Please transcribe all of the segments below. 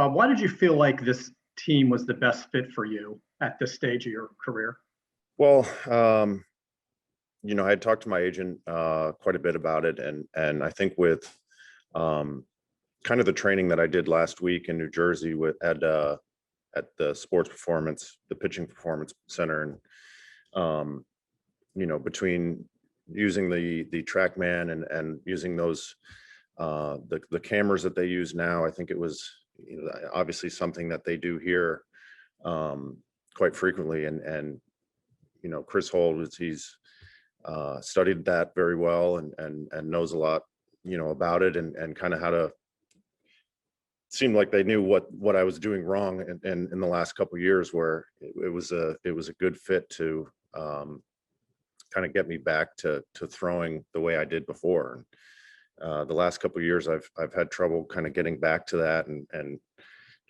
Why did you feel like this team was the best fit for you at this stage of your career? Well, I had talked to my agent quite a bit about it, and I think with kind of the training that I did last week in New Jersey at the the pitching performance center, and between using the TrackMan and using those the cameras that they use now, I think it was obviously something that they do here quite frequently, and Chris Holt he's studied that very well and knows a lot about it, and kind of how to seemed like they knew what I was doing wrong in the last couple of years, where it was a good fit to kind of get me back to throwing the way I did before. And the last couple of years I've had trouble kind of getting back to that, and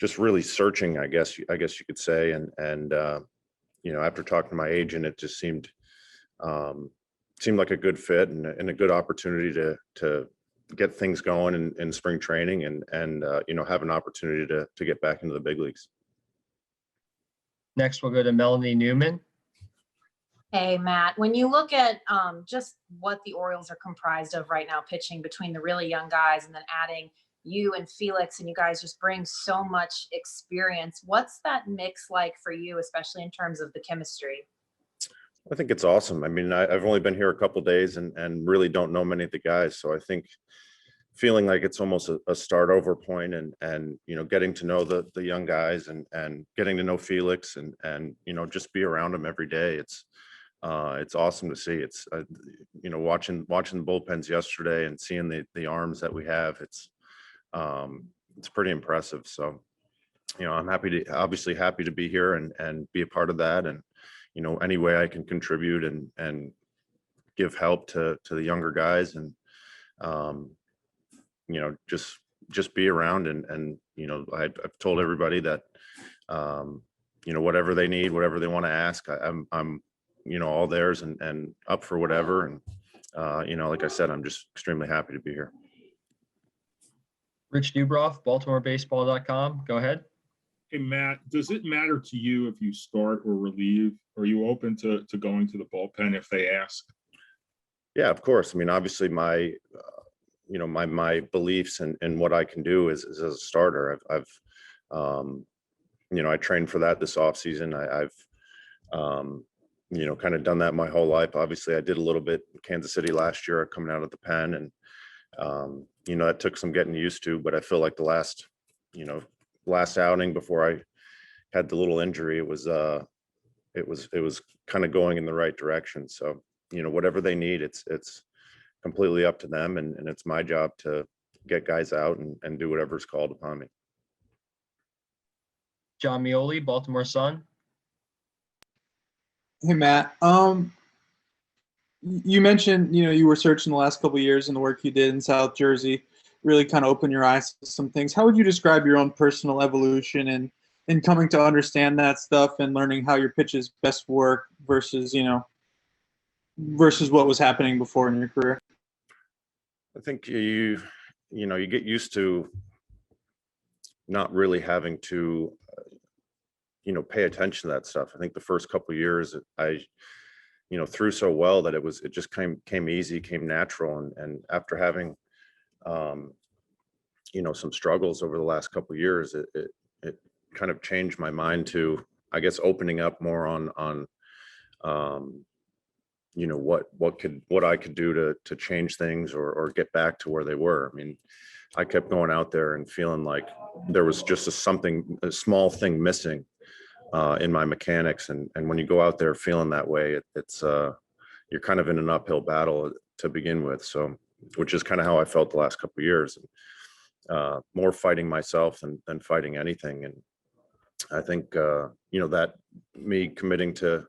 just really searching, I guess you could say. And after talking to my agent, it just seemed like a good fit and a good opportunity to get things going in spring training and have an opportunity to get back into the big leagues. Next, we'll go to Melanie Newman. Hey, Matt, when you look at just what the Orioles are comprised of right now, pitching between the really young guys and then adding you and Felix, and you guys just bring so much experience, what's that mix like for you, especially in terms of the chemistry? I think it's awesome. I mean, I've only been here a couple of days and really don't know many of the guys. So I think feeling like it's almost a start over point, and getting to know the young guys and getting to know Felix and just be around them every day. It's awesome to see. It's watching the bullpens yesterday and seeing the arms that we have. It's pretty impressive. So I'm obviously happy to be here and be a part of that, and any way I can contribute and give help to the younger guys, and just be around, and I've told everybody that whatever they need, whatever they want to ask, I'm all theirs and up for whatever. And like I said, I'm just extremely happy to be here. Rich Dubroff, BaltimoreBaseball.com. Go ahead. Hey, Matt, does it matter to you if you start or relieve? Are you open to going to the bullpen if they ask? Yeah, of course. I mean, obviously my beliefs and what I can do is as a starter. I've I trained for that this off season. I've kind of done that my whole life. Obviously I did a little bit in Kansas City last year coming out of the pen, and that took some getting used to, but I feel like the last outing before I had the little injury, it was kind of going in the right direction. So, whatever they need, it's completely up to them, and it's my job to get guys out and do whatever's called upon me. John Mioli, Baltimore Sun. Hey, Matt. You mentioned, you were searching the last couple of years and the work you did in South Jersey really kind of opened your eyes to some things. How would you describe your own personal evolution and coming to understand that stuff and learning how your pitches best work versus what was happening before in your career? I think you get used to not really having to pay attention to that stuff. I think the first couple of years I threw so well that it just came easy, came natural, and after having some struggles over the last couple of years, it kind of changed my mind to, I guess, opening up more on what I could do to change things or get back to where they were. I mean, I kept going out there and feeling like there was just a small thing missing in my mechanics, and when you go out there feeling that way, it's you're kind of in an uphill battle to begin with. So, which is kind of how I felt the last couple of years, more fighting myself than fighting anything. And I think that me committing to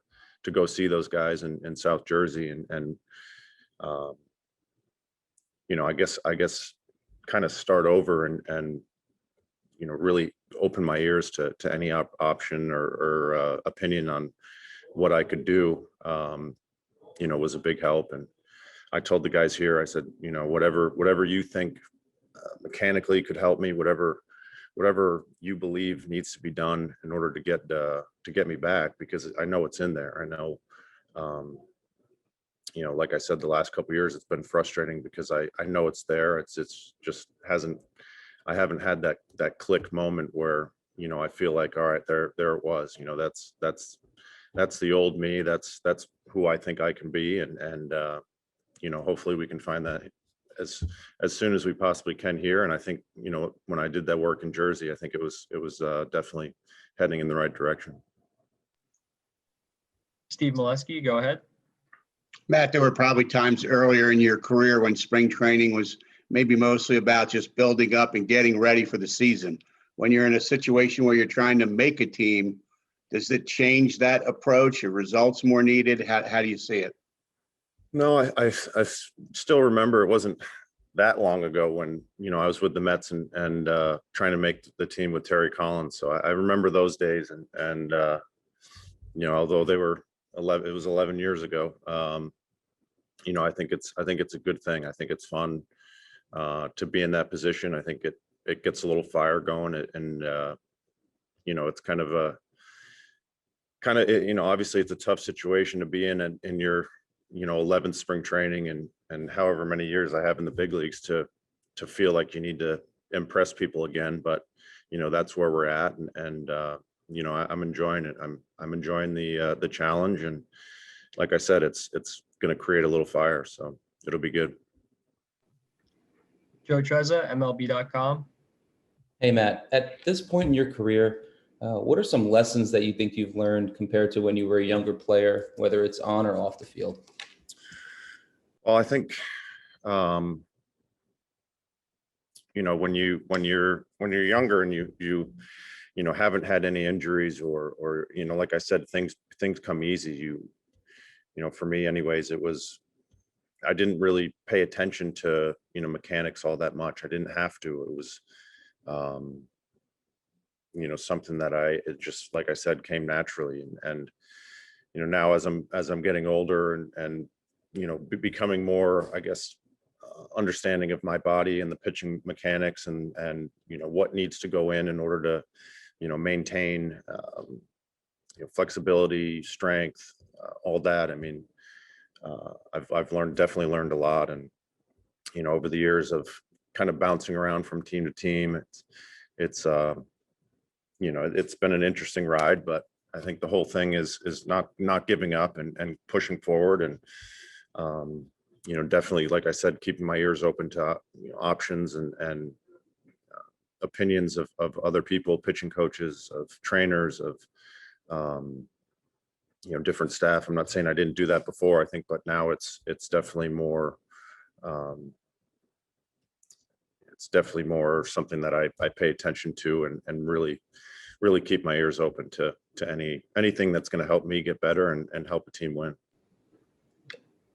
go see those guys in South Jersey and I guess kind of start over and really open my ears to any option or opinion on what I could do, was a big help. And I told the guys here, I said, whatever you think mechanically could help me, whatever whatever you believe needs to be done in order to get me back, because I know it's in there. I know, like I said, the last couple of years, it's been frustrating because I know it's there. It's just I haven't had that click moment where, I feel like, all right, there it was, that's the old me. That's who I think I can be. And hopefully we can find that as soon as we possibly can here. And I think, when I did that work in Jersey, I think it was definitely heading in the right direction. Steve Molesky, go ahead. Matt, there were probably times earlier in your career when spring training was maybe mostly about just building up and getting ready for the season. When you're in a situation where you're trying to make a team, does it change that approach? Are results more needed? How do you see it? No, I still remember it wasn't that long ago when, I was with the Mets and trying to make the team with Terry Collins. So I remember those days and although they were it was 11 years ago. I think it's a good thing. I think it's fun to be in that position. I think it gets a little fire going, and it's kind of obviously it's a tough situation to be in your 11th spring training and however many years I have in the big leagues to feel like you need to impress people again. But that's where we're at, and I'm enjoying it. I'm enjoying the challenge, and like I said, it's going to create a little fire, so it'll be good. Joe Trezza, MLB.com. Hey, Matt, at this point in your career, what are some lessons that you think you've learned compared to when you were a younger player, whether it's on or off the field? Well, I think, when you're younger and you haven't had any injuries or like I said, things come easy. For me anyways, I didn't really pay attention to, mechanics all that much. I didn't have to. It was, something that it just, like I said, came naturally. And now as I'm getting older and becoming more, I guess, understanding of my body and the pitching mechanics and what needs to go in order to, maintain, flexibility, strength, all that. I mean, I've definitely learned a lot. And, over the years of kind of bouncing around from team to team, it's been an interesting ride, but I think the whole thing is not giving up and pushing forward. And, definitely, like I said, keeping my ears open to options and opinions of other people, pitching coaches, of trainers, of, different staff. I'm not saying I didn't do that before, I think, but now it's definitely more, something that I pay attention to and really keep my ears open to anything that's going to help me get better and help a team win.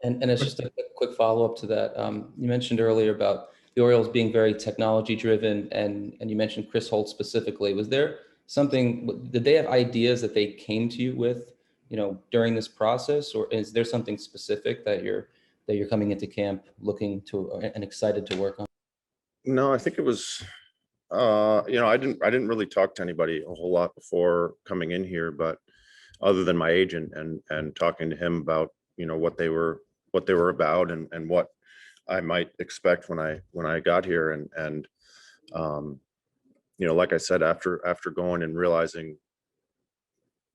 And it's just a quick follow-up to that. You mentioned earlier about the Orioles being very technology driven, and you mentioned Chris Holt specifically. Was there something, did they have ideas that they came to you with, during this process, or is there something specific that you're coming into camp looking to and excited to work on? No, I think it was, I didn't really talk to anybody a whole lot before coming in here, but other than my agent and talking to him about, what they were about and what I might expect when I got here. And like I said, after going and realizing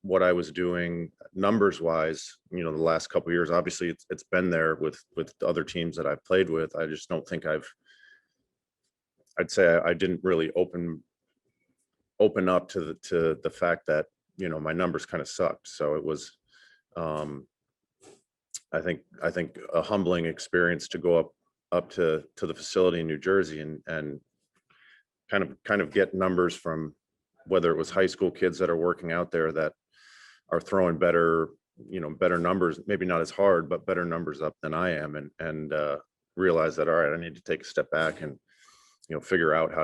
what I was doing numbers wise, the last couple of years, obviously it's been there with the other teams that I've played with. I just don't think I'd say I didn't really open up to the fact that, my numbers kind of sucked. So it was, I think a humbling experience to go up to the facility in New Jersey and kind of get numbers from, whether it was high school kids that are working out there that are throwing better numbers, maybe not as hard, but better numbers up than I am, and realize that, all right, I need to take a step back and, figure out how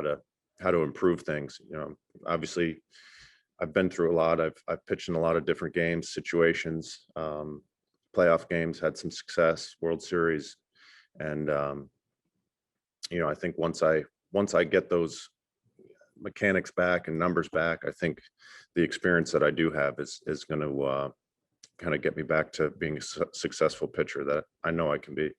to improve things. Obviously I've been through a lot. I've pitched in a lot of different games, situations, playoff games, had some success, World Series. And, I think once I get mechanics back and numbers back, I think the experience that I do have is going to kind of get me back to being a successful pitcher that I know I can be.